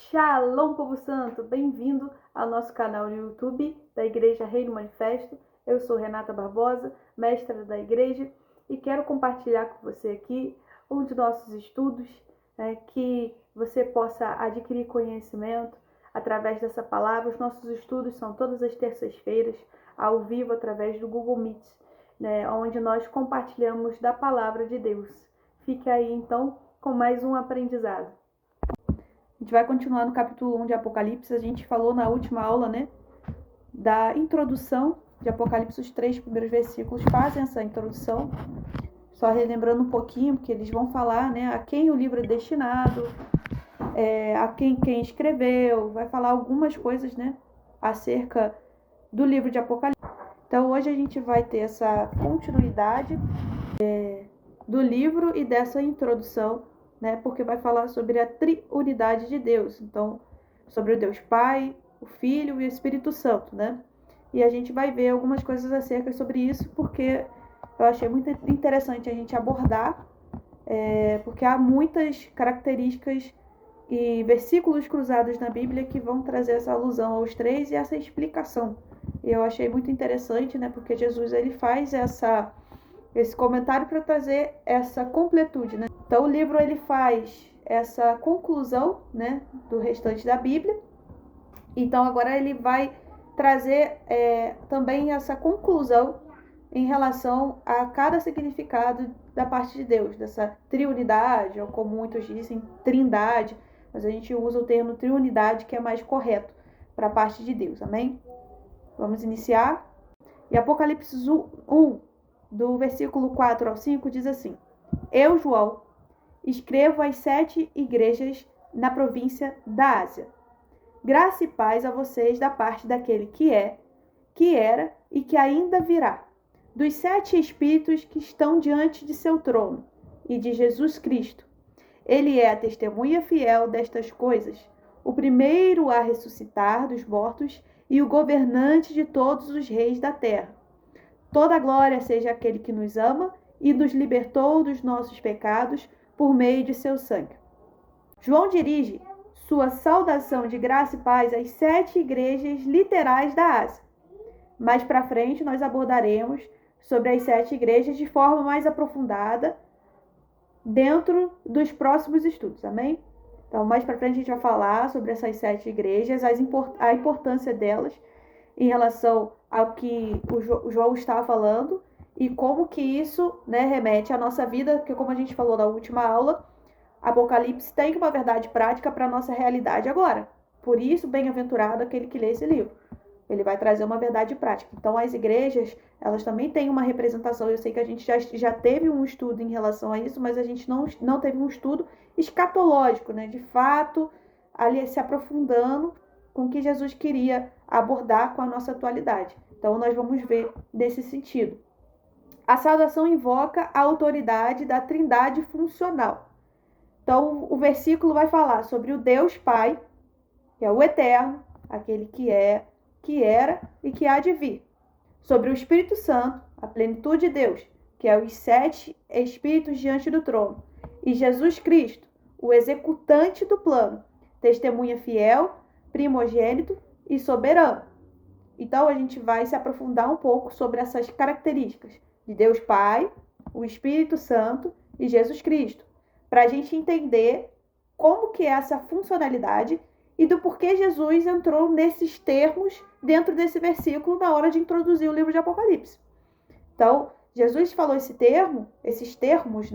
Shalom, povo santo! Bem-vindo ao nosso canal no YouTube da Igreja Reino Manifesto. Eu sou Renata Barbosa, mestra da igreja, e quero compartilhar com você aqui um de nossos estudos, que você possa adquirir conhecimento através dessa palavra. Os nossos estudos são todas as terças-feiras, ao vivo, através do Google Meet, onde nós compartilhamos da palavra de Deus. Fique aí, então, com mais um aprendizado. A gente vai continuar no capítulo 1 de Apocalipse. A gente falou na última aula, da introdução de Apocalipse. Os 3 primeiros versículos fazem essa introdução. Só relembrando um pouquinho, porque eles vão falar, a quem o livro é destinado, a quem escreveu, vai falar algumas coisas, acerca do livro de Apocalipse. Então, hoje a gente vai ter essa continuidade do livro e dessa introdução, porque vai falar sobre a triunidade de Deus. Então, sobre o Deus Pai, o Filho e o Espírito Santo, E a gente vai ver algumas coisas acerca sobre isso, porque eu achei muito interessante a gente abordar, porque há muitas características e versículos cruzados na Bíblia que vão trazer essa alusão aos 3 e essa explicação. E eu achei muito interessante, porque Jesus ele faz esse comentário para trazer essa completude, Então o livro ele faz essa conclusão, do restante da Bíblia. Então agora ele vai trazer também essa conclusão em relação a cada significado da parte de Deus, dessa triunidade, ou como muitos dizem, trindade, mas a gente usa o termo triunidade, que é mais correto para a parte de Deus, amém? Vamos iniciar. E Apocalipse 1, do versículo 4 ao 5, diz assim: Eu, João, escrevo às 7 igrejas na província da Ásia. Graça e paz a vocês da parte daquele que é, que era e que ainda virá, dos 7 espíritos que estão diante de seu trono, e de Jesus Cristo. Ele é a testemunha fiel destas coisas, o primeiro a ressuscitar dos mortos e o governante de todos os reis da terra. Toda glória seja aquele que nos ama e nos libertou dos nossos pecados por meio de seu sangue. João dirige sua saudação de graça e paz às 7 igrejas literais da Ásia. Mais para frente nós abordaremos sobre as 7 igrejas de forma mais aprofundada dentro dos próximos estudos, amém? Então mais para frente a gente vai falar sobre essas 7 igrejas, a importância delas em relação ao que o João estava falando e como que isso remete à nossa vida, porque como a gente falou na última aula, Apocalipse tem uma verdade prática para a nossa realidade agora. Por isso, bem-aventurado aquele que lê esse livro. Ele vai trazer uma verdade prática. Então, as igrejas, elas também têm uma representação. Eu sei que a gente já teve um estudo em relação a isso, mas a gente não teve um estudo escatológico, de fato, ali se aprofundando com o que Jesus queria abordar com a nossa atualidade. Então, nós vamos ver nesse sentido. A saudação invoca a autoridade da trindade funcional. Então, o versículo vai falar sobre o Deus Pai, que é o Eterno, aquele que é, que era e que há de vir. Sobre o Espírito Santo, a plenitude de Deus, que é os 7 Espíritos diante do trono. E Jesus Cristo, o executante do plano, testemunha fiel, primogênito e soberano. Então, a gente vai se aprofundar um pouco sobre essas características de Deus Pai, o Espírito Santo e Jesus Cristo, para a gente entender como que é essa funcionalidade e do porquê Jesus entrou nesses termos dentro desse versículo na hora de introduzir o livro de Apocalipse. Então, Jesus falou esses termos,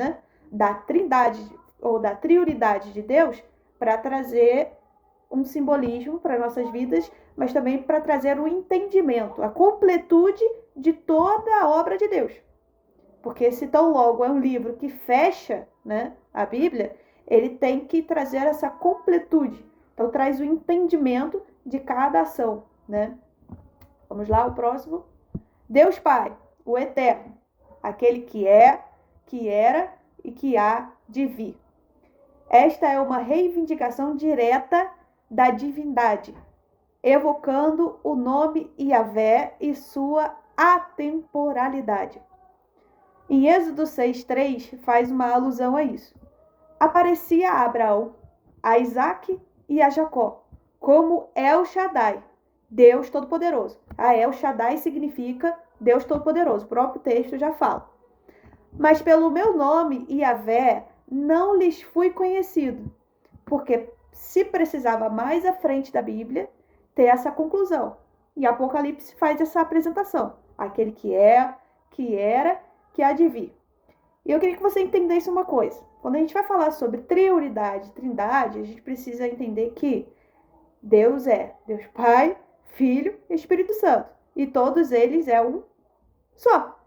da trindade ou da triunidade de Deus para trazer um simbolismo para nossas vidas, mas também para trazer o entendimento, a completude de toda a obra de Deus. Porque se tão logo é um livro que fecha, a Bíblia, ele tem que trazer essa completude. Então, traz o entendimento de cada ação, Vamos lá, o próximo. Deus Pai, o Eterno, aquele que é, que era e que há de vir. Esta é uma reivindicação direta da divindade, evocando o nome Yahvé e sua atemporalidade. Em Êxodo 6:3 faz uma alusão a isso. Aparecia a Abraão, a Isaque e a Jacó como El Shaddai, Deus Todo-Poderoso. A El Shaddai significa Deus Todo-Poderoso, o próprio texto já fala. Mas pelo meu nome, Yahvé, não lhes fui conhecido, porque se precisava mais à frente da Bíblia ter essa conclusão. E Apocalipse faz essa apresentação. Aquele que é, que era, que há de vir. E eu queria que você entendesse uma coisa. Quando a gente vai falar sobre triunidade, trindade, a gente precisa entender que Deus é Deus Pai, Filho e Espírito Santo. E todos eles é um só.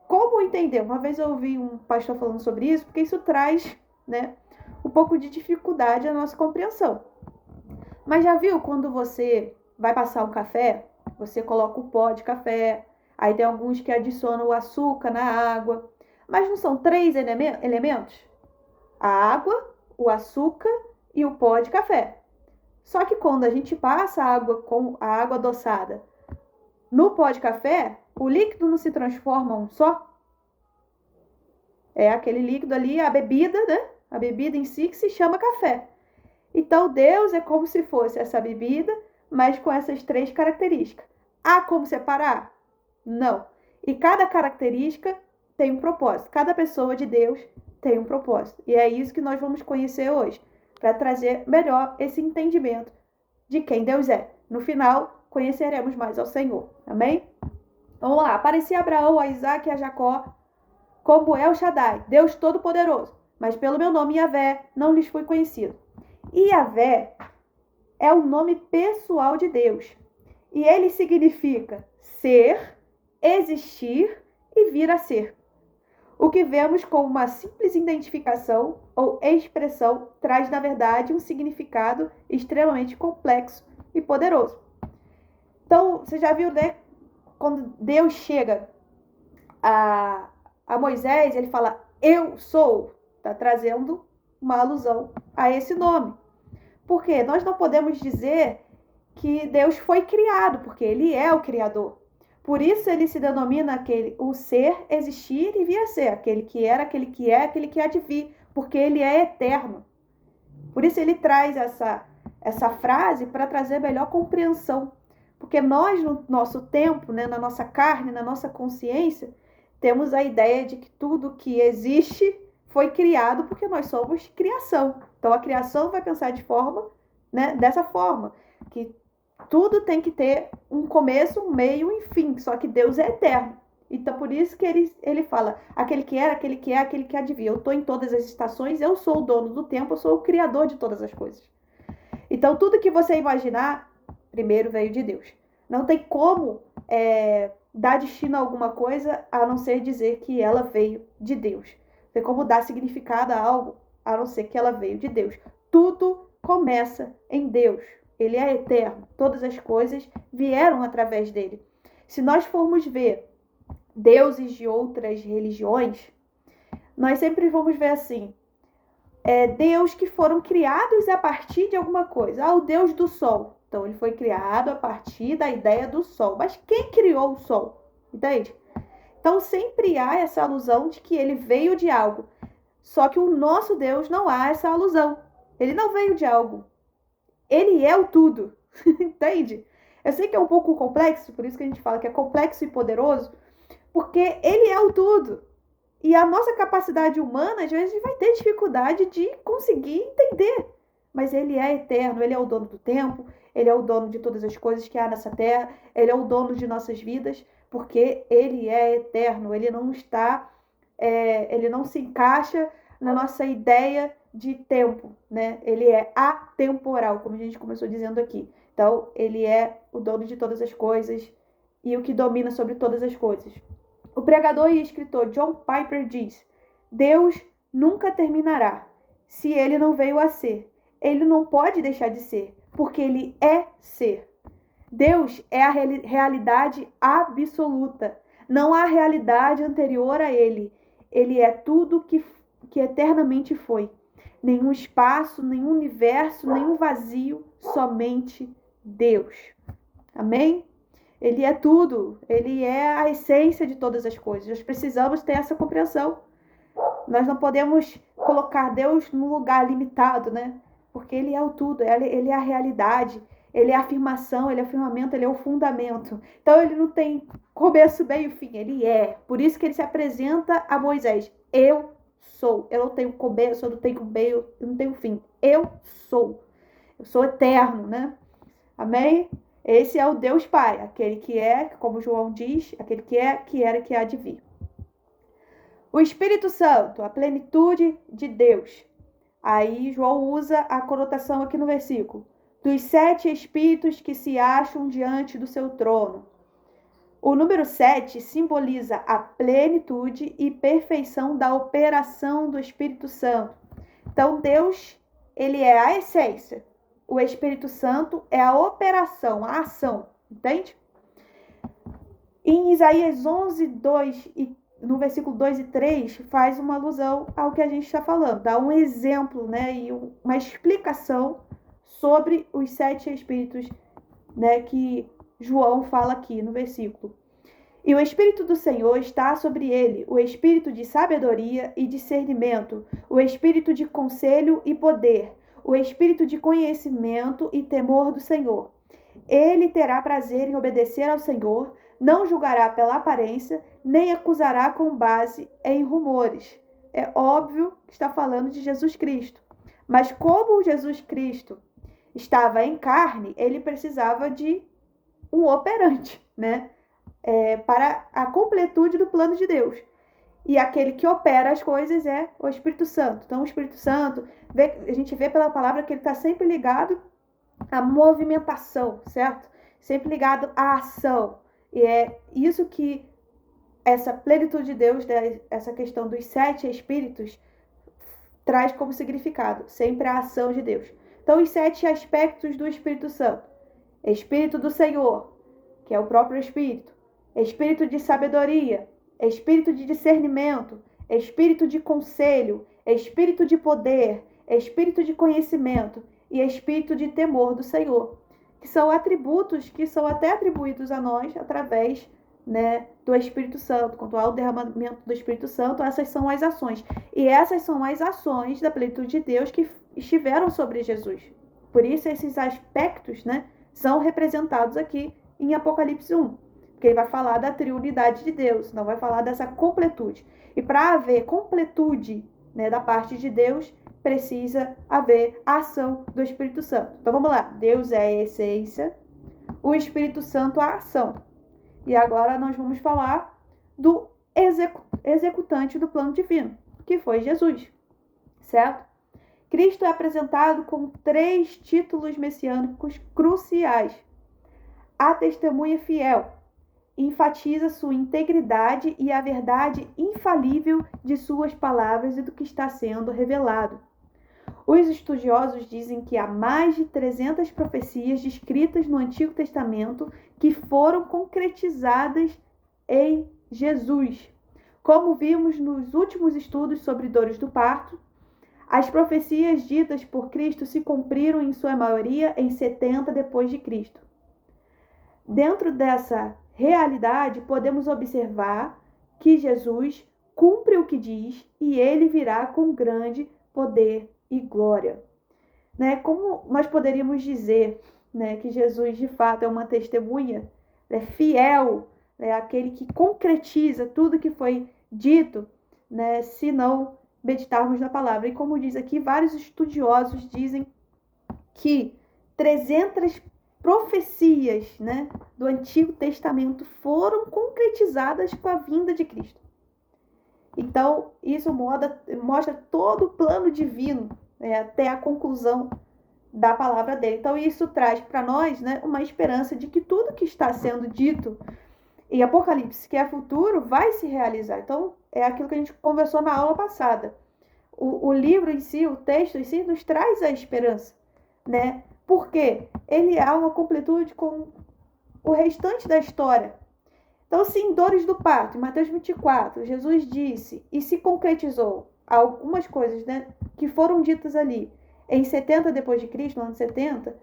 Como entender? Uma vez eu ouvi um pastor falando sobre isso, porque isso traz, né, um pouco de dificuldade à nossa compreensão. Mas já viu quando você vai passar um café, você coloca o pó de café, aí tem alguns que adicionam o açúcar na água, mas não são 3 elementos? A água, o açúcar e o pó de café. Só que quando a gente passa a água com a água adoçada no pó de café, o líquido não se transforma um só? É aquele líquido ali, a bebida, né? A bebida em si que se chama café. Então Deus é como se fosse essa bebida, mas com essas 3 características. Há como separar? Não. E cada característica tem um propósito. Cada pessoa de Deus tem um propósito. E é isso que nós vamos conhecer hoje, para trazer melhor esse entendimento de quem Deus é. No final, conheceremos mais ao Senhor. Amém? Vamos lá. Aparecia Abraão, a Isaac e a Jacó como El Shaddai, Deus Todo-Poderoso. Mas pelo meu nome, Yahvé, não lhes fui conhecido. E Yahvé é o nome pessoal de Deus. E ele significa ser, existir e vir a ser. O que vemos como uma simples identificação ou expressão traz, na verdade, um significado extremamente complexo e poderoso. Então, você já viu, né? Quando Deus chega a Moisés, ele fala, eu sou. Está trazendo uma alusão a esse nome. Por quê? Nós não podemos dizer que Deus foi criado, porque ele é o Criador. Por isso ele se denomina o ser, existir e vir a ser. Aquele que era, aquele que é, aquele que há de vir. Porque ele é eterno. Por isso ele traz essa frase para trazer melhor compreensão. Porque nós, no nosso tempo, né, na nossa carne, na nossa consciência, temos a ideia de que tudo que existe foi criado porque nós somos criação. Então a criação vai pensar dessa forma, que tudo tem que ter um começo, um meio e um fim, só que Deus é eterno. Então por isso que ele fala, aquele que era, aquele que é, aquele que há de vir. Eu estou em todas as estações, eu sou o dono do tempo, eu sou o criador de todas as coisas. Então tudo que você imaginar, primeiro veio de Deus. Não tem como dar destino a alguma coisa, a não ser dizer que ela veio de Deus. Não tem como dar significado a algo, a não ser que ela veio de Deus. Tudo começa em Deus. Ele é eterno. Todas as coisas vieram através dele. Se nós formos ver deuses de outras religiões, nós sempre vamos ver assim, Deus que foram criados a partir de alguma coisa. O Deus do Sol. Então, ele foi criado a partir da ideia do Sol. Mas quem criou o Sol? Entende? Então, sempre há essa alusão de que ele veio de algo. Só que o nosso Deus não há essa alusão. Ele não veio de algo. Ele é o tudo. Entende? Eu sei que é um pouco complexo, por isso que a gente fala que é complexo e poderoso, porque ele é o tudo. E a nossa capacidade humana, às vezes, vai ter dificuldade de conseguir entender. Mas ele é eterno, ele é o dono do tempo, ele é o dono de todas as coisas que há nessa terra, ele é o dono de nossas vidas, porque ele é eterno, ele não se encaixa na nossa ideia de tempo, né? Ele é atemporal, como a gente começou dizendo aqui. Então, ele é o dono de todas as coisas e o que domina sobre todas as coisas. O pregador e escritor John Piper diz: Deus nunca terminará se ele não veio a ser. Ele não pode deixar de ser, porque ele é ser. Deus é a realidade absoluta. Não há realidade anterior a ele. Ele é tudo que eternamente foi. Nenhum espaço, nenhum universo, nenhum vazio, somente Deus. Amém? Ele é tudo. Ele é a essência de todas as coisas. Nós precisamos ter essa compreensão. Nós não podemos colocar Deus num lugar limitado, né? porque ele é o tudo, ele é a realidade, ele é a afirmação, ele é o firmamento, ele é o fundamento. Então ele não tem começo, meio e fim, ele é. Por isso que ele se apresenta a Moisés. Eu sou. Eu não tenho começo, eu não tenho meio, eu não tenho fim. Eu sou. Eu sou eterno, né? Amém? Esse é o Deus Pai, aquele que é, como João diz, aquele que é, que era e que há de vir. O Espírito Santo, a plenitude de Deus. Aí João usa a conotação aqui no versículo. Dos 7 espíritos que se acham diante do seu trono. O número 7 simboliza a plenitude e perfeição da operação do Espírito Santo. Então Deus, ele é a essência. O Espírito Santo é a operação, a ação, entende? Em Isaías 11, 2 e no versículo 2 e 3, faz uma alusão ao que a gente está falando. Dá um exemplo, né, e uma explicação sobre os 7 espíritos, né, que João fala aqui no versículo. E o Espírito do Senhor está sobre ele, o Espírito de sabedoria e discernimento, o Espírito de conselho e poder, o Espírito de conhecimento e temor do Senhor. Ele terá prazer em obedecer ao Senhor, não julgará pela aparência, nem acusará com base em rumores. É óbvio que está falando de Jesus Cristo. Mas como Jesus Cristo estava em carne, ele precisava de um operante, né? Para a completude do plano de Deus. E aquele que opera as coisas é o Espírito Santo. Então o Espírito Santo, a gente vê pela palavra que ele está sempre ligado à movimentação, certo? Sempre ligado à ação. E é isso que essa plenitude de Deus, essa questão dos 7 espíritos, traz como significado. Sempre a ação de Deus. Então, os 7 aspectos do Espírito Santo. Espírito do Senhor, que é o próprio Espírito. Espírito de sabedoria. Espírito de discernimento. Espírito de conselho. Espírito de poder. Espírito de conhecimento. E espírito de temor do Senhor. Que são atributos que são até atribuídos a nós através, né, do Espírito Santo. Quanto ao derramamento do Espírito Santo, essas são as ações. E essas são as ações da plenitude de Deus que estiveram sobre Jesus. Por isso, esses aspectos, né, são representados aqui em Apocalipse 1. Porque ele vai falar da triunidade de Deus, não vai falar dessa completude. E para haver completude, né, da parte de Deus, precisa haver a ação do Espírito Santo. Então vamos lá. Deus é a essência, o Espírito Santo a ação. E agora nós vamos falar do executante do plano divino, que foi Jesus, certo? Cristo é apresentado com 3 títulos messiânicos cruciais. A testemunha fiel enfatiza sua integridade e a verdade infalível de suas palavras e do que está sendo revelado. Os estudiosos dizem que há mais de 300 profecias descritas no Antigo Testamento que foram concretizadas em Jesus. Como vimos nos últimos estudos sobre dores do parto, as profecias ditas por Cristo se cumpriram em sua maioria em 70 depois de Cristo. Dentro dessa realidade, podemos observar que Jesus cumpre o que diz e ele virá com grande poder e glória. Né? Como nós poderíamos dizer, né, que Jesus de fato é uma testemunha, é fiel, é aquele que concretiza tudo que foi dito, né, se não meditarmos na palavra. E como diz aqui, vários estudiosos dizem que 300 profecias, né, do Antigo Testamento foram concretizadas com a vinda de Cristo. Então, isso mostra todo o plano divino, né, até a conclusão da palavra dele. Então, isso traz para nós, né, uma esperança de que tudo que está sendo dito em Apocalipse, que é futuro, vai se realizar. Então, é aquilo que a gente conversou na aula passada. O livro em si, o texto em si, nos traz a esperança, né? Porque ele há uma completude com o restante da história. Então, se em dores do parto, em Mateus 24, Jesus disse e se concretizou algumas coisas, né, que foram ditas ali em 70 depois de Cristo, no ano 70,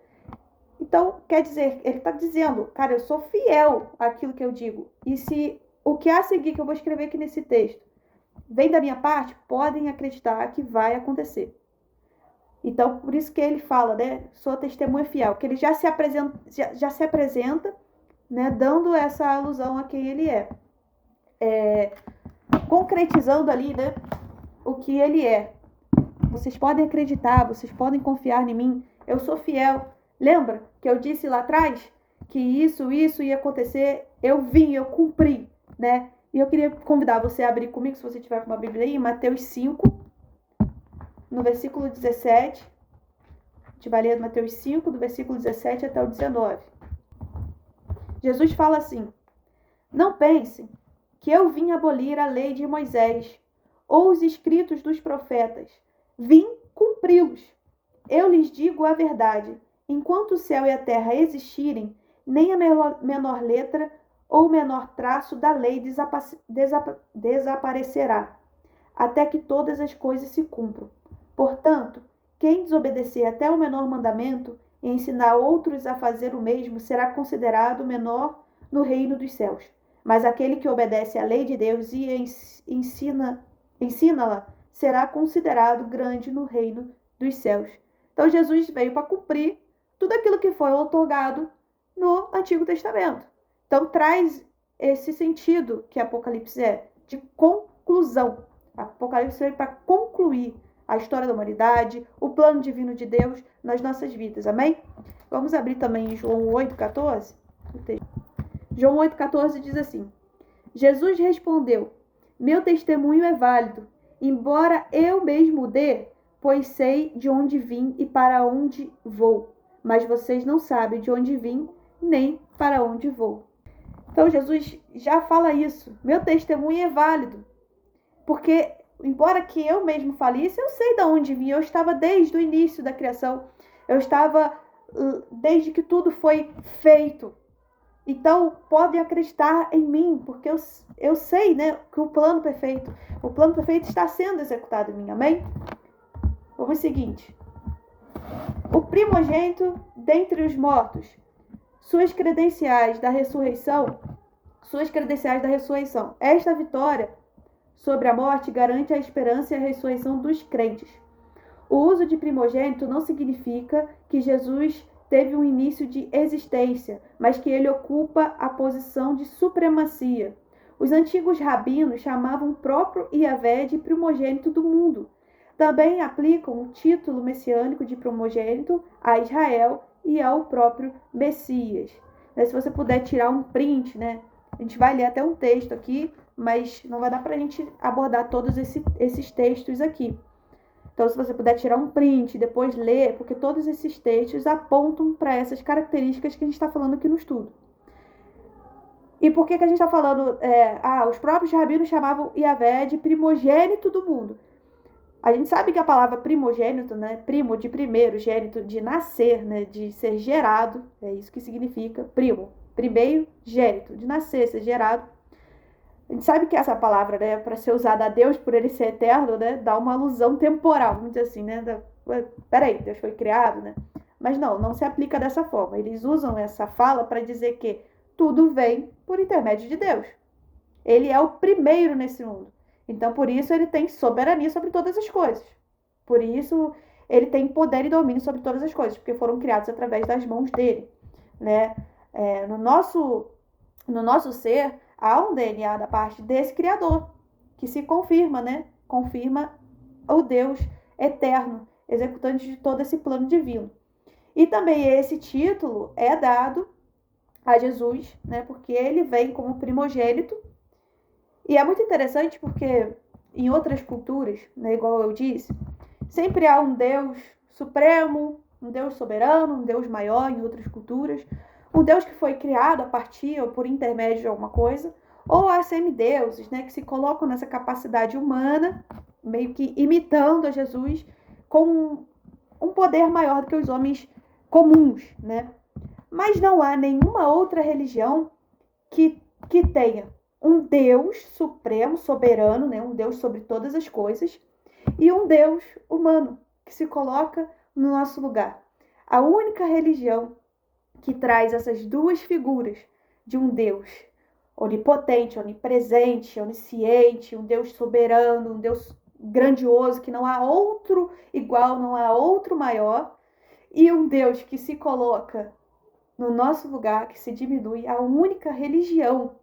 então, quer dizer, ele está dizendo, cara, eu sou fiel àquilo que eu digo. E se o que há a seguir, que eu vou escrever aqui nesse texto, vem da minha parte, podem acreditar que vai acontecer. Então, por isso que ele fala, né? Sou testemunha fiel, que ele já se apresenta, né? Dando essa alusão a quem ele é. Concretizando ali, né? O que ele é. Vocês podem acreditar, vocês podem confiar em mim. Eu sou fiel. Lembra que eu disse lá atrás que isso ia acontecer? Eu vim, eu cumpri, né? E eu queria convidar você a abrir comigo, se você tiver com uma Bíblia aí, em Mateus 5, no versículo 17. A gente vai ler Mateus 5, do versículo 17 até o 19. Jesus fala assim: não pensem que eu vim abolir a lei de Moisés ou os escritos dos profetas. Vim cumpri-los. Eu lhes digo a verdade. Enquanto o céu e a terra existirem, nem a menor letra ou menor traço da lei desaparecerá, até que todas as coisas se cumpram. Portanto, quem desobedecer até o menor mandamento e ensinar outros a fazer o mesmo será considerado menor no reino dos céus. Mas aquele que obedece à lei de Deus e ensina-la será considerado grande no reino dos céus. Então Jesus veio para cumprir tudo aquilo que foi otorgado no Antigo Testamento. Então traz esse sentido que Apocalipse é, de conclusão. Apocalipse veio para concluir a história da humanidade, o plano divino de Deus nas nossas vidas. Amém? Vamos abrir também em João 8,14. João 8,14 diz assim: Jesus respondeu: meu testemunho é válido, embora eu mesmo dê, pois sei de onde vim e para onde vou. Mas vocês não sabem de onde vim, nem para onde vou. Então Jesus já fala isso. Meu testemunho é válido. Porque, embora que eu mesmo fale isso, eu sei de onde vim. Eu estava desde o início da criação. Eu estava desde que tudo foi feito. Então, podem acreditar em mim, porque eu sei, né, que o plano perfeito está sendo executado em mim. Amém? Vamos ao seguinte. O primogênito dentre os mortos, suas credenciais da ressurreição. Esta vitória sobre a morte garante a esperança e a ressurreição dos crentes. O uso de primogênito não significa que Jesus teve um início de existência, mas que ele ocupa a posição de supremacia. Os antigos rabinos chamavam o próprio Yahvé de primogênito do mundo. Também aplicam o título messiânico de primogênito a Israel e ao próprio Messias. Se você puder tirar um print, né? A gente vai ler até um texto aqui, mas não vai dar para a gente abordar todos esses textos aqui. Então, se você puder tirar um print e depois ler, porque todos esses textos apontam para essas características que a gente está falando aqui no estudo. E por que a gente está falando? Os próprios rabinos chamavam Yahvé de primogênito do mundo. A gente sabe que a palavra primogênito, né? Primo de primeiro, gênito de nascer, né? De ser gerado, é isso que significa primo. Primeiro gênito, de nascer, ser gerado. A gente sabe que essa palavra, né, para ser usada a Deus, por ele ser eterno, né, dá uma alusão temporal, vamos dizer assim, né? Peraí, Deus foi criado, né? Mas não se aplica dessa forma. Eles usam essa fala para dizer que tudo vem por intermédio de Deus. Ele é o primeiro nesse mundo. Então, por isso, ele tem soberania sobre todas as coisas. Por isso, ele tem poder e domínio sobre todas as coisas, porque foram criados através das mãos dele, né? No nosso ser, há um DNA da parte desse Criador, que se confirma, né? Confirma o Deus eterno, executante de todo esse plano divino. E também esse título é dado a Jesus, né? Porque ele vem como primogênito. E é muito interessante porque em outras culturas, né, igual eu disse, sempre há um Deus supremo, um Deus soberano, um Deus maior em outras culturas, um Deus que foi criado a partir ou por intermédio de alguma coisa, ou há semideuses, né, que se colocam nessa capacidade humana, meio que imitando a Jesus, com um poder maior do que os homens comuns, né? Mas não há nenhuma outra religião que tenha um Deus supremo, soberano, né? Um Deus sobre todas as coisas, e um Deus humano, que se coloca no nosso lugar. A única religião que traz essas duas figuras de um Deus onipotente, onipresente, onisciente, um Deus soberano, um Deus grandioso, que não há outro igual, não há outro maior, e um Deus que se coloca no nosso lugar, que se diminui. A única religião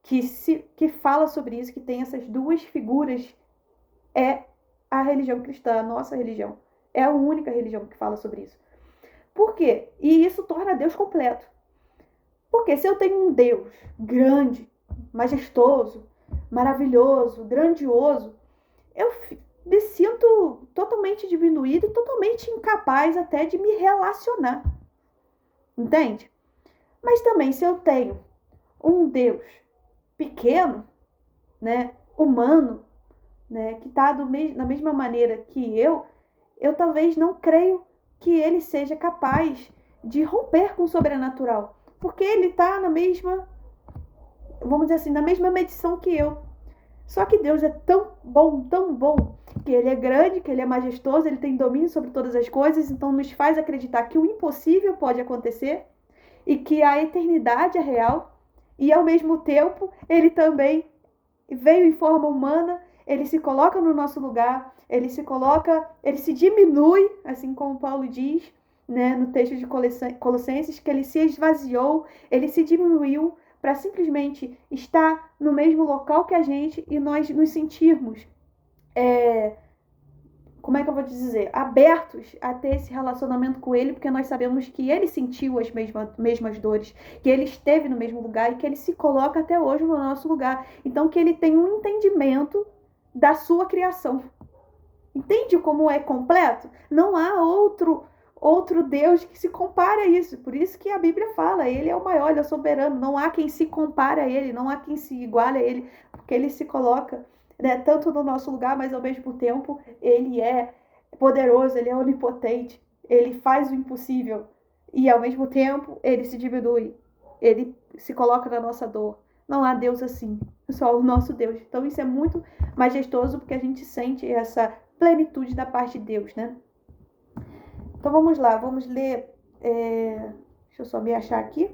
que fala sobre isso, que tem essas duas figuras, é a religião cristã, a nossa religião. É a única religião que fala sobre isso. Por quê? E isso torna Deus completo. Porque se eu tenho um Deus grande, majestoso, maravilhoso, grandioso, eu me sinto totalmente diminuído e totalmente incapaz até de me relacionar. Entende? Mas também se eu tenho um Deus pequeno, né, humano, né, que está da mesma maneira que eu talvez não creio que ele seja capaz de romper com o sobrenatural. Porque ele está na mesma, vamos dizer assim, na mesma medição que eu. Só que Deus é tão bom, que ele é grande, que ele é majestoso, ele tem domínio sobre todas as coisas, então nos faz acreditar que o impossível pode acontecer e que a eternidade é real, e ao mesmo tempo ele também veio em forma humana, ele se coloca no nosso lugar, ele se diminui, assim como Paulo diz, né, no texto de Colossenses, que ele se esvaziou, ele se diminuiu para simplesmente estar no mesmo local que a gente e nós nos sentirmos, como é que eu vou dizer, abertos a ter esse relacionamento com ele, porque nós sabemos que ele sentiu as mesmas dores, que ele esteve no mesmo lugar e que ele se coloca até hoje no nosso lugar. Então, que ele tem um entendimento da sua criação. Entende como é completo? Não há outro Deus que se compare a isso. Por isso que a Bíblia fala, ele é o maior, ele é o soberano. Não há quem se compare a ele, não há quem se iguale a ele, porque ele se coloca, né, tanto no nosso lugar, mas ao mesmo tempo ele é poderoso, ele é onipotente, ele faz o impossível e ao mesmo tempo ele se diminui, ele se coloca na nossa dor. Não há Deus assim, só o nosso Deus. Então isso é muito majestoso porque a gente sente essa plenitude da parte de Deus, né? Então vamos lá, vamos ler, deixa eu só me achar aqui.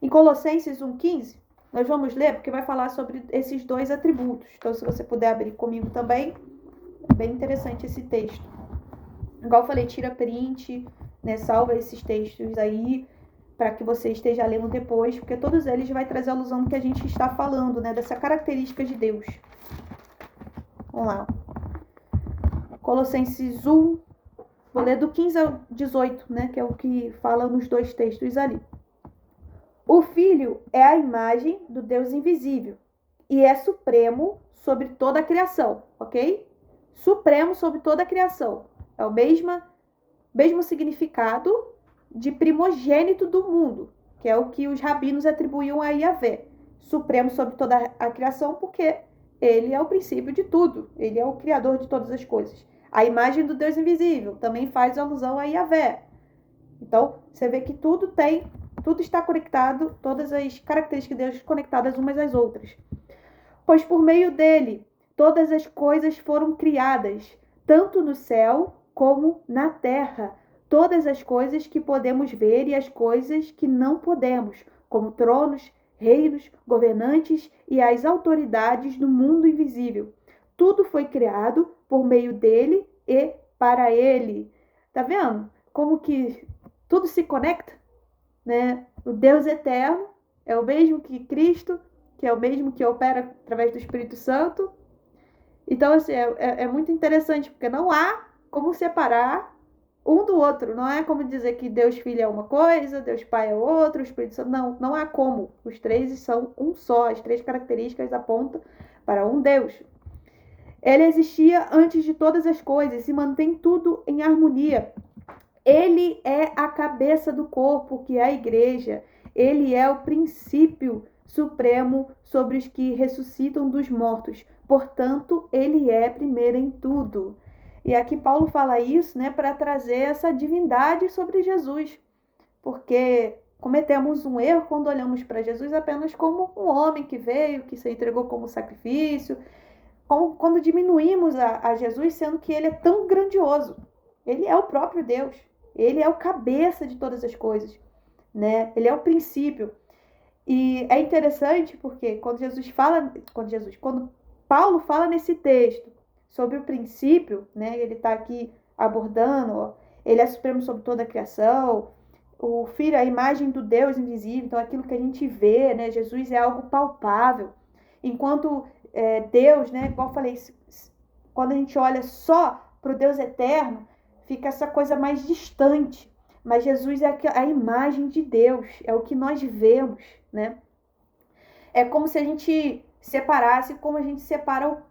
Em Colossenses 1,15, nós vamos ler porque vai falar sobre esses dois atributos. Então se você puder abrir comigo também, é bem interessante esse texto. Igual eu falei, tira print, né, salva esses textos aí, para que você esteja lendo depois, porque todos eles vai trazer alusão do que a gente está falando, né, dessa característica de Deus. Vamos lá. Colossenses 1, vou ler do 15 ao 18, né, que é o que fala nos dois textos ali. O Filho é a imagem do Deus invisível e é supremo sobre toda a criação, ok? Supremo sobre toda a criação. É o mesmo significado de primogênito do mundo, que é o que os rabinos atribuíam a Yahvé. Supremo sobre toda a criação porque ele é o princípio de tudo, ele é o criador de todas as coisas. A imagem do Deus invisível também faz alusão a Yahvé. Então, você vê que tudo está conectado, todas as características de Deus conectadas umas às outras. Pois por meio dele, todas as coisas foram criadas, tanto no céu como na terra. Todas as coisas que podemos ver e as coisas que não podemos, como tronos, reinos, governantes e as autoridades do mundo invisível. Tudo foi criado por meio dele e para ele. Tá vendo? Como que tudo se conecta, né? O Deus eterno é o mesmo que Cristo, que é o mesmo que opera através do Espírito Santo. Então, assim, é muito interessante, porque não há como separar um do outro. Não é como dizer que Deus Filho é uma coisa, Deus Pai é outra, o Espírito Santo... Não há como. Os três são um só. As três características apontam para um Deus. Ele existia antes de todas as coisas e mantém tudo em harmonia. Ele é a cabeça do corpo, que é a igreja. Ele é o princípio supremo sobre os que ressuscitam dos mortos. Portanto, ele é primeiro em tudo. E aqui Paulo fala isso, né, para trazer essa divindade sobre Jesus. Porque cometemos um erro quando olhamos para Jesus apenas como um homem que veio, que se entregou como sacrifício. Quando diminuímos a Jesus, sendo que ele é tão grandioso. Ele é o próprio Deus. Ele é o cabeça de todas as coisas, né? Ele é o princípio. E é interessante porque quando Paulo fala nesse texto sobre o princípio, né? Ele está aqui abordando, ó, ele é supremo sobre toda a criação, o Filho é a imagem do Deus invisível, então aquilo que a gente vê, né? Jesus é algo palpável, enquanto Deus, né? Igual eu falei, quando a gente olha só para o Deus eterno, fica essa coisa mais distante, mas Jesus é a imagem de Deus, é o que nós vemos, né? É como se a gente separasse, como a gente separa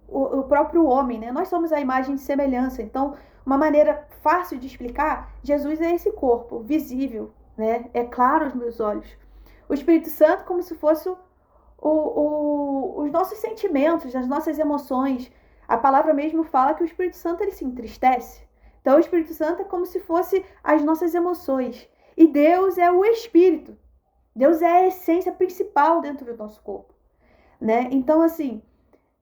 o próprio homem, né? Nós somos a imagem e semelhança. Então, uma maneira fácil de explicar, Jesus é esse corpo visível, né? É claro aos meus olhos. O Espírito Santo como se fosse os nossos sentimentos, as nossas emoções. A palavra mesmo fala que o Espírito Santo ele se entristece. Então, o Espírito Santo é como se fosse as nossas emoções. E Deus é o Espírito. Deus é a essência principal dentro do nosso corpo, né? Então, assim,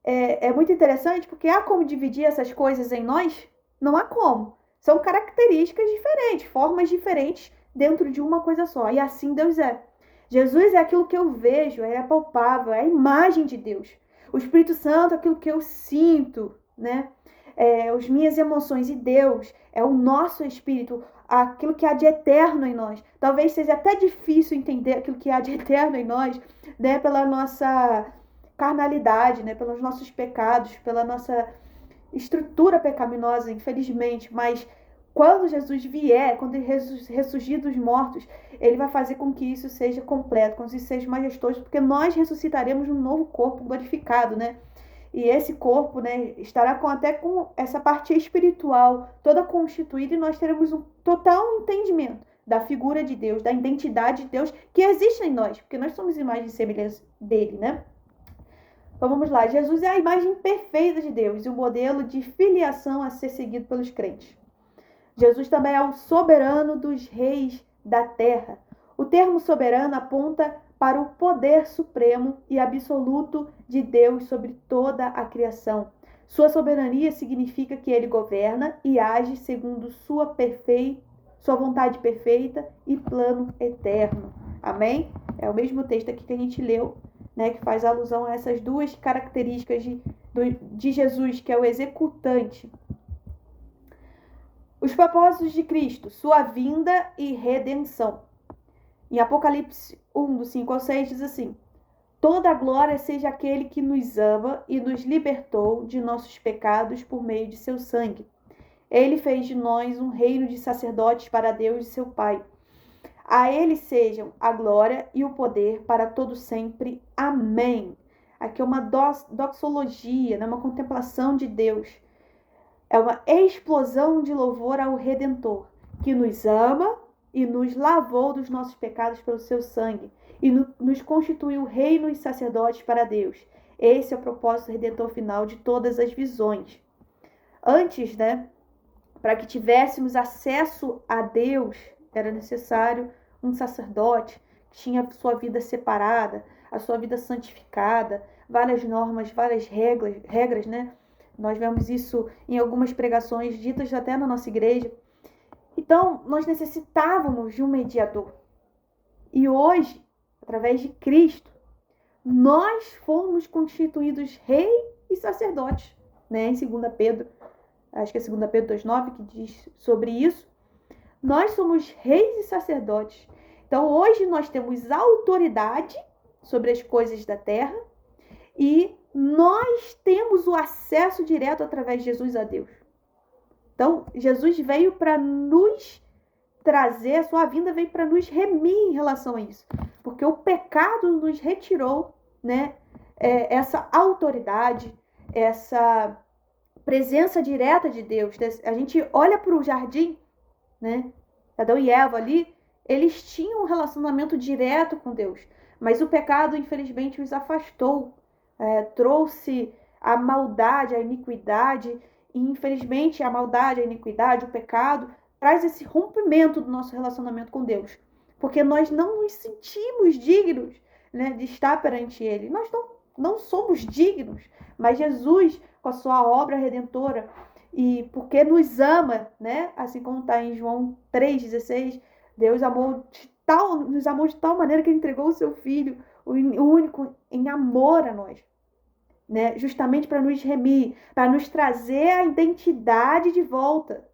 é muito interessante porque há como dividir essas coisas em nós? Não há como. São características diferentes, formas diferentes dentro de uma coisa só. E assim Deus é. Jesus é aquilo que eu vejo, é palpável, é a imagem de Deus. O Espírito Santo é aquilo que eu sinto, né? As minhas emoções. E Deus é o nosso Espírito, aquilo que há de eterno em nós. Talvez seja até difícil entender aquilo que há de eterno em nós, né? Pela nossa carnalidade, né? Pelos nossos pecados, pela nossa estrutura pecaminosa, infelizmente. Mas quando Jesus vier, quando ele ressurgir dos mortos, ele vai fazer com que isso seja completo, com que isso seja majestoso, porque nós ressuscitaremos num novo corpo glorificado, né? E esse corpo, né, estará até com essa parte espiritual toda constituída, e nós teremos um total entendimento da figura de Deus, da identidade de Deus que existe em nós, porque nós somos imagem e semelhança dele, né? Então vamos lá, Jesus é a imagem perfeita de Deus e o modelo de filiação a ser seguido pelos crentes. Jesus também é o soberano dos reis da terra. O termo soberano aponta para o poder supremo e absoluto de Deus sobre toda a criação. Sua soberania significa que ele governa e age segundo sua vontade perfeita e plano eterno. Amém? É o mesmo texto aqui que a gente leu, né, que faz alusão a essas duas características de Jesus, que é o executante. Os propósitos de Cristo, sua vinda e redenção. Em Apocalipse 1, do 5 ao 6, diz assim: toda a glória seja aquele que nos ama e nos libertou de nossos pecados por meio de seu sangue. Ele fez de nós um reino de sacerdotes para Deus e seu Pai. A ele sejam a glória e o poder para todo sempre. Amém. Aqui é uma doxologia, né? Uma contemplação de Deus. É uma explosão de louvor ao Redentor, que nos ama e nos lavou dos nossos pecados pelo seu sangue, e nos constituiu reino e sacerdotes para Deus. Esse é o propósito redentor final de todas as visões. Antes, né, para que tivéssemos acesso a Deus, era necessário um sacerdote que tinha sua vida separada, a sua vida santificada, várias normas, várias regras, né? Nós vemos isso em algumas pregações ditas até na nossa igreja. Então, nós necessitávamos de um mediador. E hoje, através de Cristo, nós fomos constituídos rei e sacerdotes, né? Em 2 Pedro, acho que é 2 Pedro 2,9 que diz sobre isso. Nós somos reis e sacerdotes. Então, hoje nós temos autoridade sobre as coisas da terra e nós temos o acesso direto através de Jesus a Deus. Então, Jesus veio para nos trazer, a sua vinda veio para nos remir em relação a isso. Porque o pecado nos retirou, né, essa autoridade, essa presença direta de Deus. A gente olha para o jardim, né, Adão e Eva ali, eles tinham um relacionamento direto com Deus. Mas o pecado, infelizmente, os afastou. Trouxe a maldade, a iniquidade, e infelizmente a maldade, a iniquidade, o pecado, traz esse rompimento do nosso relacionamento com Deus, porque nós não nos sentimos dignos, né, de estar perante Ele, nós não somos dignos, mas Jesus, com a sua obra redentora, e porque nos ama, né, assim como está em João 3,16, Deus nos amou de tal maneira que Ele entregou o seu Filho, o único, em amor a nós. né? Justamente para nos remir, para nos trazer a identidade de volta,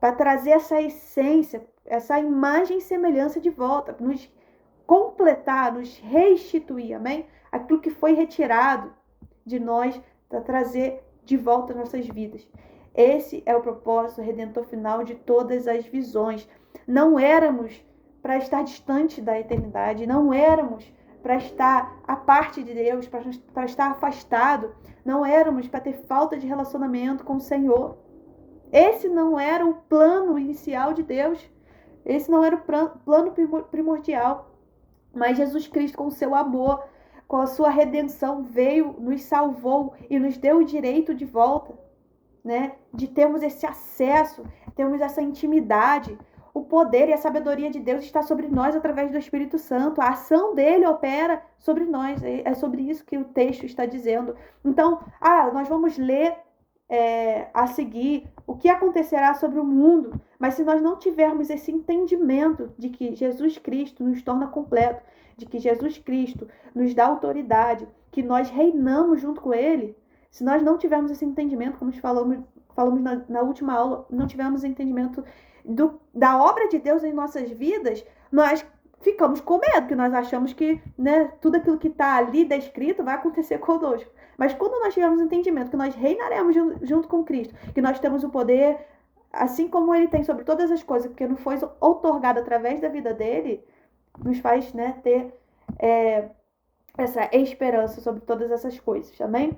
para trazer essa essência, essa imagem e semelhança de volta, para nos completar, nos restituir, amém? Aquilo que foi retirado de nós, para trazer de volta nossas vidas. Esse é o propósito redentor final de todas as visões. Não éramos para estar distante da eternidade, não éramos para estar à parte de Deus, para estar afastado, não éramos para ter falta de relacionamento com o Senhor. Esse não era o plano inicial de Deus, esse não era o plano primordial, mas Jesus Cristo, com o seu amor, com a sua redenção, veio, nos salvou e nos deu o direito de volta, né? De termos esse acesso, termos essa intimidade. O poder e a sabedoria de Deus está sobre nós através do Espírito Santo. A ação dele opera sobre nós. É sobre isso que o texto está dizendo. Então, nós vamos ler a seguir o que acontecerá sobre o mundo. Mas se nós não tivermos esse entendimento de que Jesus Cristo nos torna completo, de que Jesus Cristo nos dá autoridade, que nós reinamos junto com ele, se nós não tivermos esse entendimento, como falamos na última aula, não tivermos entendimento da obra de Deus em nossas vidas, nós ficamos com medo, que nós achamos que, né, tudo aquilo que está ali descrito vai acontecer conosco. Mas quando nós tivermos entendimento que nós reinaremos junto com Cristo, que nós temos o poder, assim como ele tem sobre todas as coisas, porque não foi outorgado através da vida dele, nos faz, né, ter essa esperança sobre todas essas coisas, amém?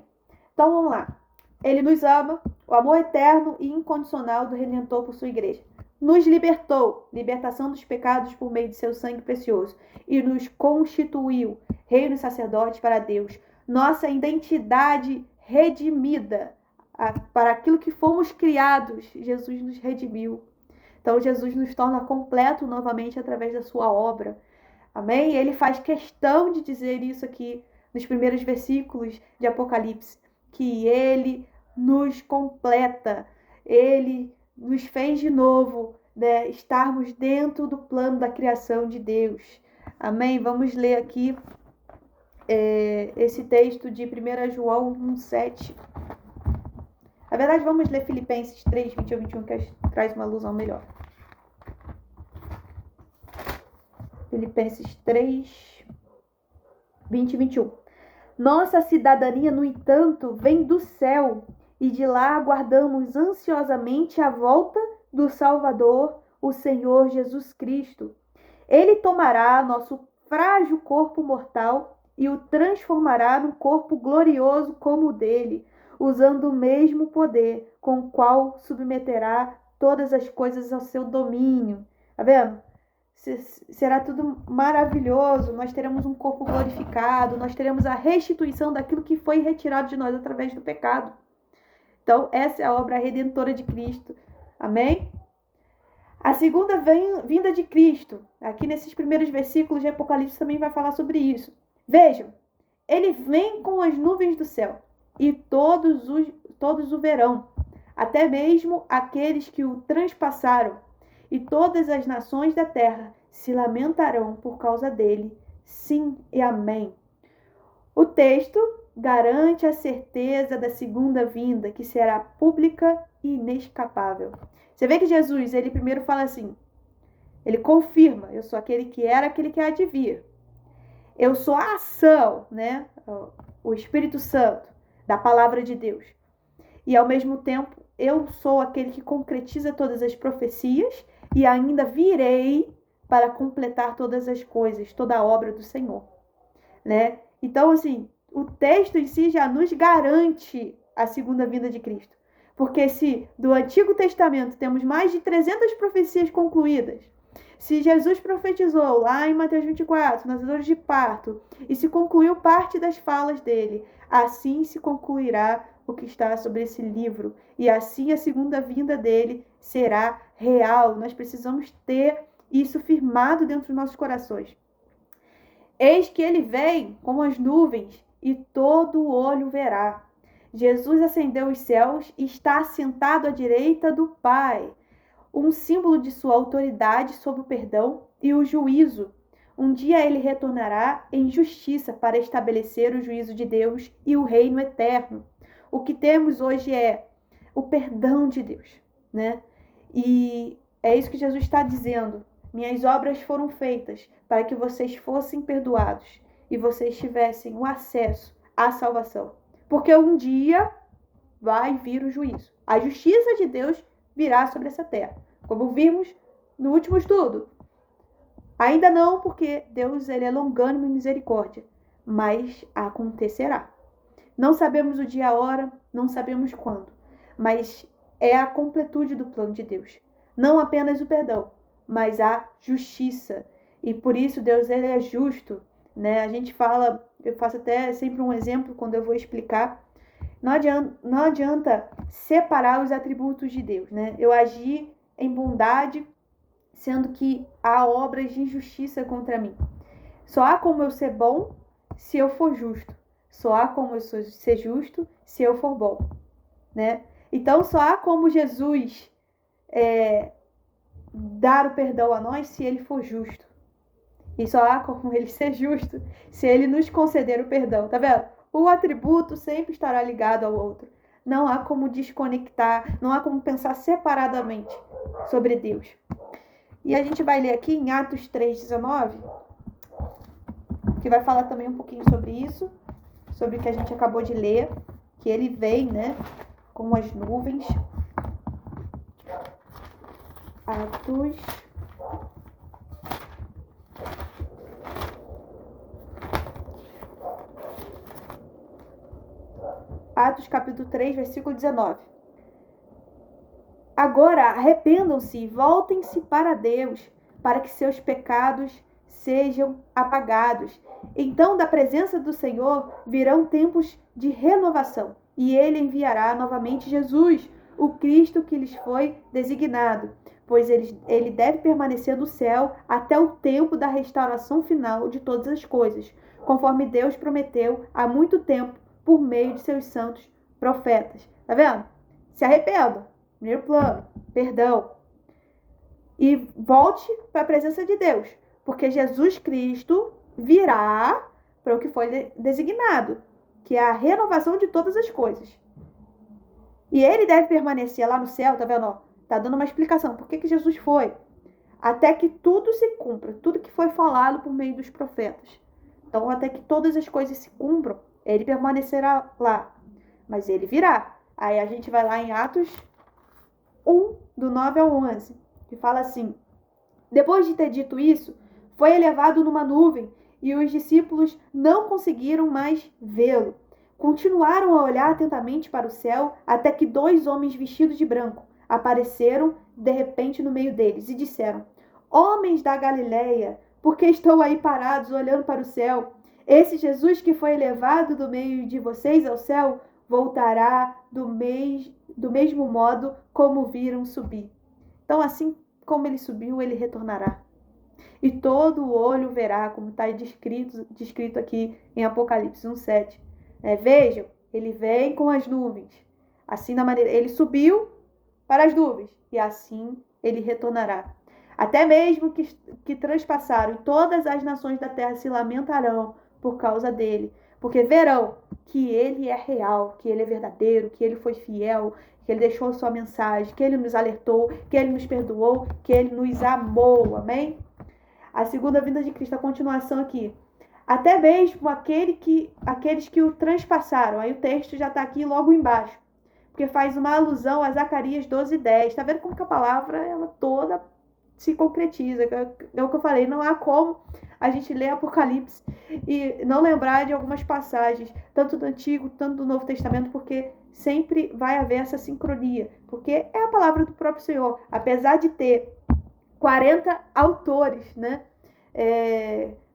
Então vamos lá. Ele nos ama, o amor eterno e incondicional do Redentor por sua igreja. Nos libertou, libertação dos pecados por meio de seu sangue precioso, e nos constituiu reino e sacerdotes para Deus. Nossa identidade redimida, para aquilo que fomos criados, Jesus nos redimiu. Então Jesus nos torna completo novamente através da sua obra. Amém? E ele faz questão de dizer isso aqui nos primeiros versículos de Apocalipse, que ele nos completa, ele nos fez de novo, né, estarmos dentro do plano da criação de Deus. Amém? Vamos ler aqui esse texto de 1 João 1,7. Na verdade, vamos ler Filipenses 3, 20 a 21, que traz uma alusão melhor. Filipenses 3, 20 e 21. Nossa cidadania, no entanto, vem do céu, e de lá aguardamos ansiosamente a volta do Salvador, o Senhor Jesus Cristo. Ele tomará nosso frágil corpo mortal e o transformará num corpo glorioso como o dele, usando o mesmo poder com o qual submeterá todas as coisas ao seu domínio. Tá vendo? Será tudo maravilhoso, nós teremos um corpo glorificado, nós teremos a restituição daquilo que foi retirado de nós através do pecado. Então, essa é a obra redentora de Cristo. Amém? A segunda vinda de Cristo, aqui nesses primeiros versículos de Apocalipse também vai falar sobre isso. Vejam, ele vem com as nuvens do céu, e todos o verão, até mesmo aqueles que o transpassaram, e todas as nações da terra se lamentarão por causa dele. Sim e amém. O texto garante a certeza da segunda vinda, que será pública e inescapável. Você vê que Jesus, ele primeiro fala assim, ele confirma, eu sou aquele que era, aquele que há de vir. Eu sou a ação, né? O Espírito Santo, da palavra de Deus. E ao mesmo tempo, eu sou aquele que concretiza todas as profecias e ainda virei para completar todas as coisas, toda a obra do Senhor, né? Então, assim, o texto em si já nos garante a segunda vinda de Cristo. Porque se do Antigo Testamento temos mais de 300 profecias concluídas, se Jesus profetizou lá em Mateus 24, nas dores de parto, e se concluiu parte das falas dele, assim se concluirá o que está sobre esse livro. E assim a segunda vinda dele será real. Nós precisamos ter isso firmado dentro dos nossos corações. Eis que ele vem como as nuvens, e todo olho verá. Jesus ascendeu os céus e está assentado à direita do Pai, um símbolo de sua autoridade sobre o perdão e o juízo. Um dia ele retornará em justiça para estabelecer o juízo de Deus e o reino eterno. O que temos hoje é o perdão de Deus, né? E é isso que Jesus está dizendo. Minhas obras foram feitas para que vocês fossem perdoados e vocês tivessem o acesso à salvação. Porque um dia vai vir o juízo. A justiça de Deus virá sobre essa terra, como vimos no último estudo. Ainda não, porque Deus ele é longânimo e misericórdia, mas acontecerá. Não sabemos o dia e a hora, não sabemos quando, mas é a completude do plano de Deus. Não apenas o perdão, mas a justiça. E por isso Deus ele é justo, né? A gente fala, eu faço até sempre um exemplo quando eu vou explicar. Não adianta separar os atributos de Deus, né? Eu agir em bondade, sendo que há obras de injustiça contra mim. Só há como eu ser bom se eu for justo. Só há como eu ser justo se eu for bom, né? Então só há como Jesus dar o perdão a nós se ele for justo. E só há como ele ser justo se ele nos conceder o perdão, tá vendo? O atributo sempre estará ligado ao outro. Não há como desconectar, não há como pensar separadamente sobre Deus. E a gente vai ler aqui em Atos 3,19, que vai falar também um pouquinho sobre isso, sobre o que a gente acabou de ler, que ele vem, né, com as nuvens. Atos capítulo 3, versículo 19. Agora arrependam-se e voltem-se para Deus, para que seus pecados sejam apagados. Então, da presença do Senhor virão tempos de renovação, e ele enviará novamente Jesus, o Cristo que lhes foi designado, pois ele deve permanecer no céu até o tempo da restauração final de todas as coisas, conforme Deus prometeu há muito tempo por meio de seus santos profetas. Tá vendo? Se arrependam. Primeiro plano, perdão. E volte para a presença de Deus, porque Jesus Cristo virá para o que foi designado, que é a renovação de todas as coisas. E ele deve permanecer lá no céu, tá vendo? Tá dando uma explicação. Por que Jesus foi? Até que tudo se cumpra, tudo que foi falado por meio dos profetas. Então, até que todas as coisas se cumpram, ele permanecerá lá. Mas ele virá. Aí a gente vai lá em Atos 1, do 9 ao 11, que fala assim: depois de ter dito isso, foi elevado numa nuvem e os discípulos não conseguiram mais vê-lo. Continuaram a olhar atentamente para o céu até que 2 homens vestidos de branco apareceram de repente no meio deles e disseram: homens da Galileia, por que estão aí parados olhando para o céu? Esse Jesus que foi elevado do meio de vocês ao céu voltará do mesmo modo como viram subir. Então, assim como ele subiu, ele retornará. E todo olho verá, como está descrito aqui em Apocalipse 1:7. Vejam, ele vem com as nuvens. Assim, da maneira, ele subiu para as nuvens e assim ele retornará. Até mesmo que transpassaram, e todas as nações da terra se lamentarão por causa dele, porque verão que ele é real, que ele é verdadeiro, que ele foi fiel, que ele deixou a sua mensagem, que ele nos alertou, que ele nos perdoou, que ele nos amou. Amém? A segunda vinda de Cristo, a continuação aqui. Até mesmo aqueles que o transpassaram. Aí o texto já está aqui logo embaixo, porque faz uma alusão a Zacarias 12:10. Está vendo como que a palavra ela toda se concretiza? É o que eu falei, não há como a gente ler Apocalipse e não lembrar de algumas passagens, tanto do Antigo, tanto do Novo Testamento, porque sempre vai haver essa sincronia, porque é a palavra do próprio Senhor. Apesar de ter 40 autores, né?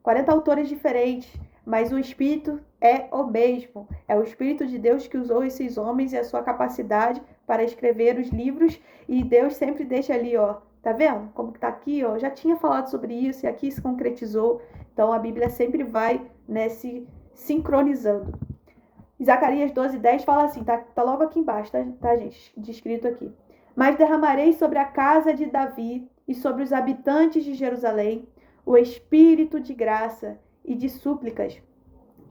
40 autores diferentes, mas o Espírito é o mesmo. É o Espírito de Deus que usou esses homens e a sua capacidade para escrever os livros, e Deus sempre deixa ali, ó, tá vendo? Como que tá aqui, ó, já tinha falado sobre isso e aqui se concretizou. Então a Bíblia sempre vai, né, se sincronizando. Zacarias 12:10 fala assim, tá logo aqui embaixo, tá, gente? Descrito aqui. Mas derramarei sobre a casa de Davi e sobre os habitantes de Jerusalém o espírito de graça e de súplicas,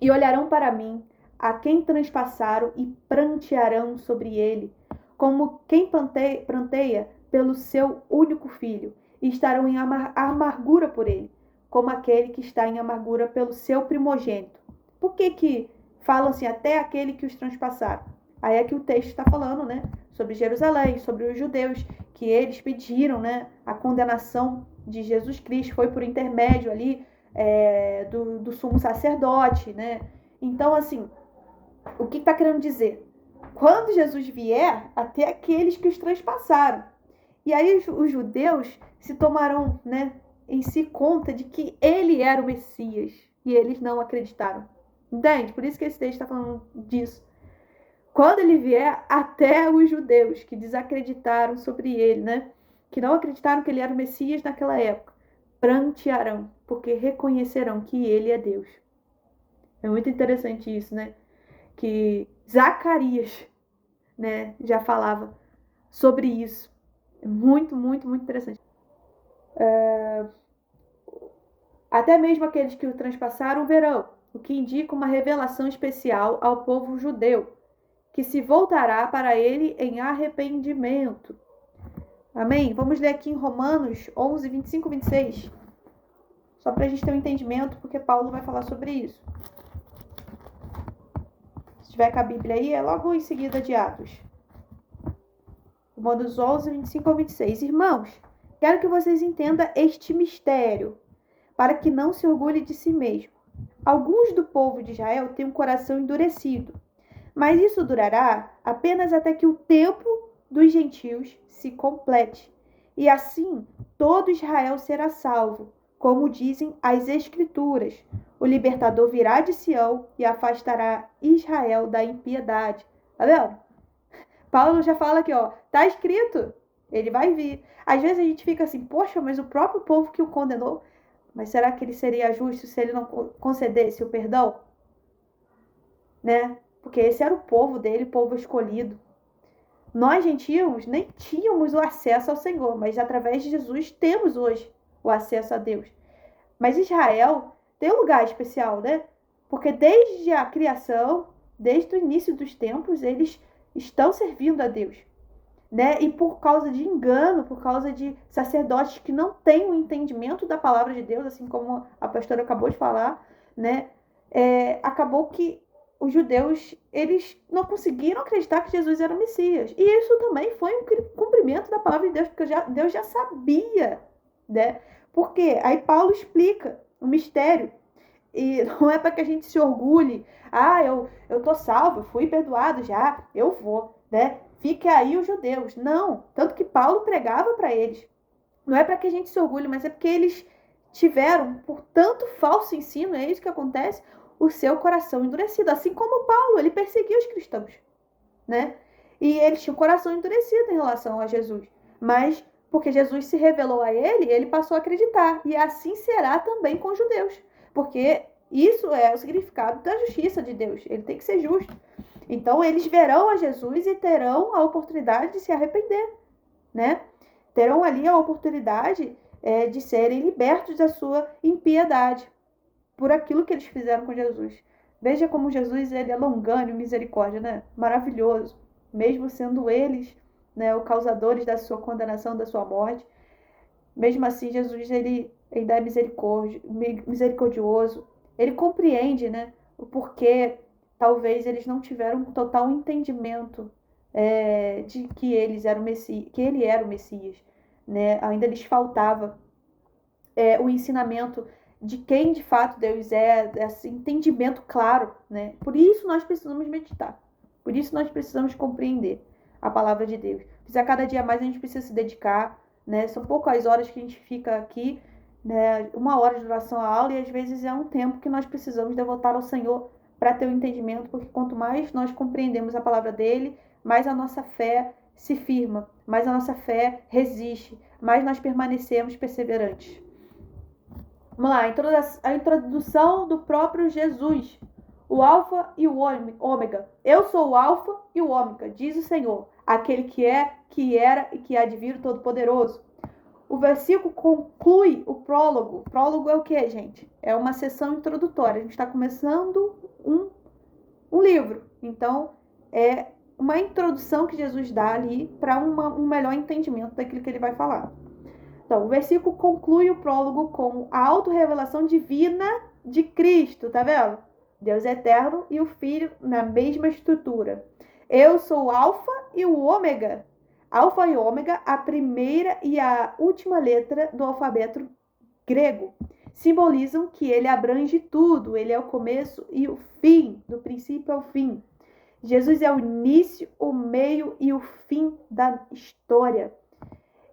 e olharão para mim, a quem transpassaram, e prantearão sobre ele, como quem pranteia pelo seu único filho, e estarão em amargura por ele, como aquele que está em amargura pelo seu primogênito. Por que falam assim, até aquele que os transpassaram? Aí é que o texto está falando, né, sobre Jerusalém, sobre os judeus, que eles pediram, né, a condenação de Jesus Cristo, foi por intermédio ali do sumo sacerdote, né? Então, assim, o que está querendo dizer? Quando Jesus vier, até aqueles que os transpassaram. E aí os judeus se tomarão, né, em si conta de que ele era o Messias, e eles não acreditaram. Entende? Por isso que esse texto está falando disso. Quando ele vier, até os judeus que desacreditaram sobre ele, né, que não acreditaram que ele era o Messias naquela época, prantearão, porque reconhecerão que ele é Deus. É muito interessante isso, né? Que Zacarias, né, já falava sobre isso. É muito, muito, muito interessante. Até mesmo aqueles que o transpassaram verão, o que indica uma revelação especial ao povo judeu, que se voltará para ele em arrependimento. Amém? Vamos ler aqui em Romanos 11, 25 e 26. Só para a gente ter um entendimento, porque Paulo vai falar sobre isso. Se tiver com a Bíblia aí, é logo em seguida de Atos. Romanos 11, 25 ao 26. Irmãos, quero que vocês entendam este mistério, para que não se orgulhe de si mesmo. Alguns do povo de Israel têm um coração endurecido, mas isso durará apenas até que o tempo dos gentios se complete. E assim, todo Israel será salvo, como dizem as Escrituras. O libertador virá de Sião e afastará Israel da impiedade. Tá vendo? Paulo já fala aqui, ó, tá escrito, ele vai vir. Às vezes a gente fica assim, poxa, mas o próprio povo que o condenou, mas será que ele seria justo se ele não concedesse o perdão? Né? Porque esse era o povo dele, o povo escolhido. Nós, gentios, nem tínhamos o acesso ao Senhor, mas através de Jesus temos hoje o acesso a Deus. Mas Israel tem um lugar especial, né? Porque desde a criação, desde o início dos tempos, eles estão servindo a Deus, né? E por causa de engano, por causa de sacerdotes que não têm o entendimento da palavra de Deus, assim como a pastora acabou de falar, né? Acabou que os judeus, eles não conseguiram acreditar que Jesus era o Messias. E isso também foi um cumprimento da palavra de Deus, porque Deus já sabia, né? Por quê? Aí Paulo explica o mistério. E não é para que a gente se orgulhe. Ah, eu tô salvo, eu fui perdoado já, eu vou, né? Fique aí os judeus. Não, tanto que Paulo pregava para eles. Não é para que a gente se orgulhe, mas é porque eles tiveram, por tanto falso ensino, é isso que acontece, o seu coração endurecido. Assim como Paulo, ele perseguia os cristãos, né? E eles tinham o coração endurecido em relação a Jesus. Mas, porque Jesus se revelou a ele, ele passou a acreditar. E assim será também com os judeus. Porque isso é o significado da justiça de Deus. Ele tem que ser justo. Então, eles verão a Jesus e terão a oportunidade de se arrepender, né? Terão ali a oportunidade de serem libertos da sua impiedade por aquilo que eles fizeram com Jesus. Veja como Jesus, ele é longânimo, misericórdia, né? Maravilhoso. Mesmo sendo eles, né, os causadores da sua condenação, da sua morte. Mesmo assim, Jesus, ele ainda é misericordioso. Ele compreende, né, o porquê talvez eles não tiveram um total entendimento de que eles eram que ele era o Messias, né? Ainda lhes faltava o ensinamento de quem de fato Deus é, esse entendimento claro, né? Por isso nós precisamos meditar. Por isso nós precisamos compreender a palavra de Deus. Porque a cada dia mais a gente precisa se dedicar, né? São poucas horas que a gente fica aqui, né? 1 hora de duração à aula, e às vezes é um tempo que nós precisamos devotar ao Senhor para ter o entendimento, porque quanto mais nós compreendemos a palavra dele, mais a nossa fé se firma, mais a nossa fé resiste, mais nós permanecemos perseverantes. Vamos lá, a introdução do próprio Jesus, o alfa e o ômega. Eu sou o alfa e o ômega, diz o Senhor, aquele que é, que era e que há de vir, o Todo-Poderoso. O versículo conclui o prólogo. Prólogo é o que, gente? É uma sessão introdutória. A gente está começando um livro. Então, é uma introdução que Jesus dá ali para um melhor entendimento daquilo que ele vai falar. Então, o versículo conclui o prólogo com a autorrevelação divina de Cristo, tá vendo? Deus eterno e o Filho na mesma estrutura. Eu sou o Alfa e o Ômega. Alfa e Ômega, a primeira e a última letra do alfabeto grego, simbolizam que ele abrange tudo, ele é o começo e o fim, do princípio ao fim. Jesus é o início, o meio e o fim da história.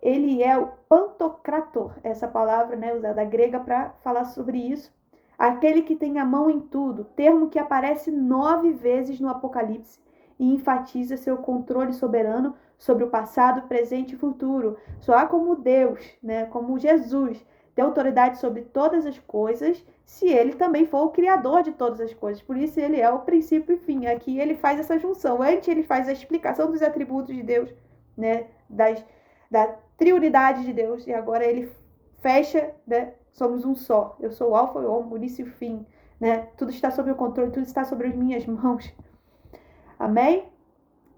Ele é o Pantocrator, essa palavra, né, usada grega para falar sobre isso. Aquele que tem a mão em tudo, termo que aparece 9 vezes no Apocalipse e enfatiza seu controle soberano sobre o passado, presente e futuro. Só há como Deus, né, como Jesus, tem autoridade sobre todas as coisas, se ele também for o criador de todas as coisas. Por isso ele é o princípio e fim. Aqui ele faz essa junção. Antes ele faz a explicação dos atributos de Deus, né, da triunidade de Deus, e agora ele fecha, né, somos um só. Eu sou o alfa e o ômega, o início e o fim, né? Tudo está sob o controle, tudo está sobre as minhas mãos. Amém?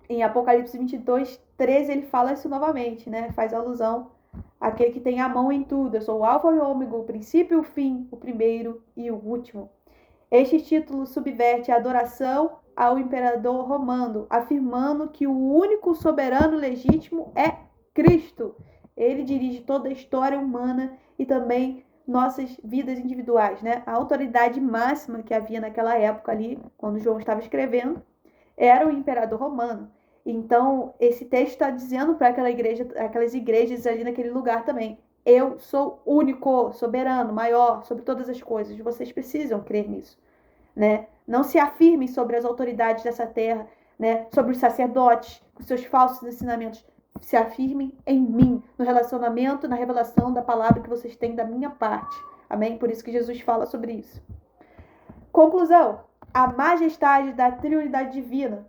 Em Apocalipse 22, 13, ele fala isso novamente, né? Faz alusão àquele que tem a mão em tudo. Eu sou o alfa e o ômega, o princípio e o fim, o primeiro e o último. Este título subverte a adoração ao imperador romano, afirmando que o único soberano legítimo é Cristo. Ele dirige toda a história humana e também nossas vidas individuais, né? A autoridade máxima que havia naquela época ali, quando João estava escrevendo, era o imperador romano. Então, esse texto está dizendo para aquelas igrejas ali naquele lugar também: eu sou único, soberano, maior sobre todas as coisas. Vocês precisam crer nisso, né? Não se afirmem sobre as autoridades dessa terra, né? Sobre os sacerdotes, com seus falsos ensinamentos. Se afirmem em mim, no relacionamento, na revelação da palavra que vocês têm da minha parte. Amém? Por isso que Jesus fala sobre isso. Conclusão: a majestade da triunidade divina.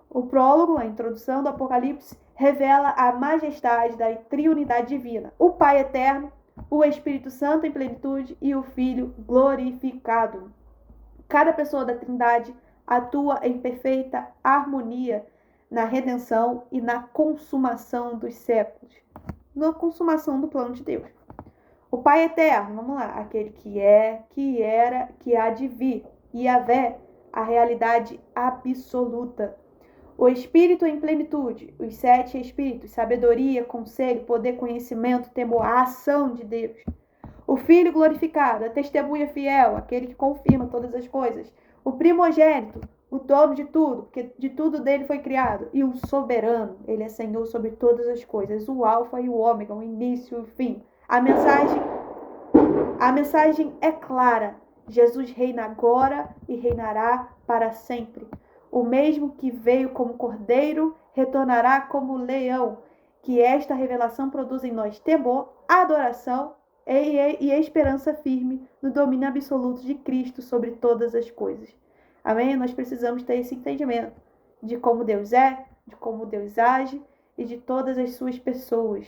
O prólogo, a introdução do Apocalipse, revela a majestade da triunidade divina. O Pai eterno, o Espírito Santo em plenitude e o Filho glorificado. Cada pessoa da Trindade atua em perfeita harmonia na redenção e na consumação dos séculos. Na consumação do plano de Deus. O Pai eterno, vamos lá, aquele que é, que era, que há de vir. Yahvé, a realidade absoluta. O Espírito em plenitude, os 7 Espíritos, sabedoria, conselho, poder, conhecimento, temor, a ação de Deus. O Filho glorificado, a testemunha fiel, aquele que confirma todas as coisas. O primogênito, o dono de tudo, porque de tudo dele foi criado. E o soberano, ele é Senhor sobre todas as coisas. O alfa e o ômega, o início e o fim. A mensagem é clara. Jesus reina agora e reinará para sempre. O mesmo que veio como cordeiro, retornará como leão. Que esta revelação produza em nós temor, adoração e esperança firme no domínio absoluto de Cristo sobre todas as coisas. Amém? Nós precisamos ter esse entendimento de como Deus é, de como Deus age e de todas as suas pessoas.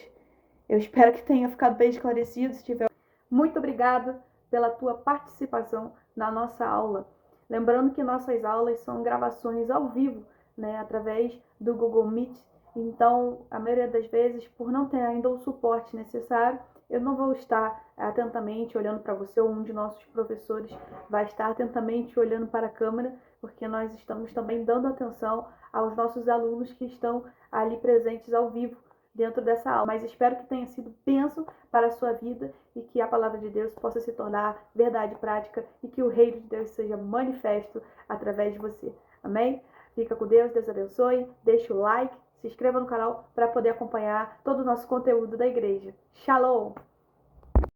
Eu espero que tenha ficado bem esclarecido. Se tiver... Muito obrigada pela tua participação na nossa aula. Lembrando que nossas aulas são gravações ao vivo, né, através do Google Meet. Então, a maioria das vezes, por não ter ainda o suporte necessário, eu não vou estar atentamente olhando para você, ou um de nossos professores vai estar atentamente olhando para a câmera, porque nós estamos também dando atenção aos nossos alunos que estão ali presentes ao vivo dentro dessa aula. Mas espero que tenha sido bênção para a sua vida e que a palavra de Deus possa se tornar verdade prática e que o reino de Deus seja manifesto através de você. Amém? Fica com Deus, Deus abençoe, deixa o like, se inscreva no canal para poder acompanhar todo o nosso conteúdo da igreja. Shalom!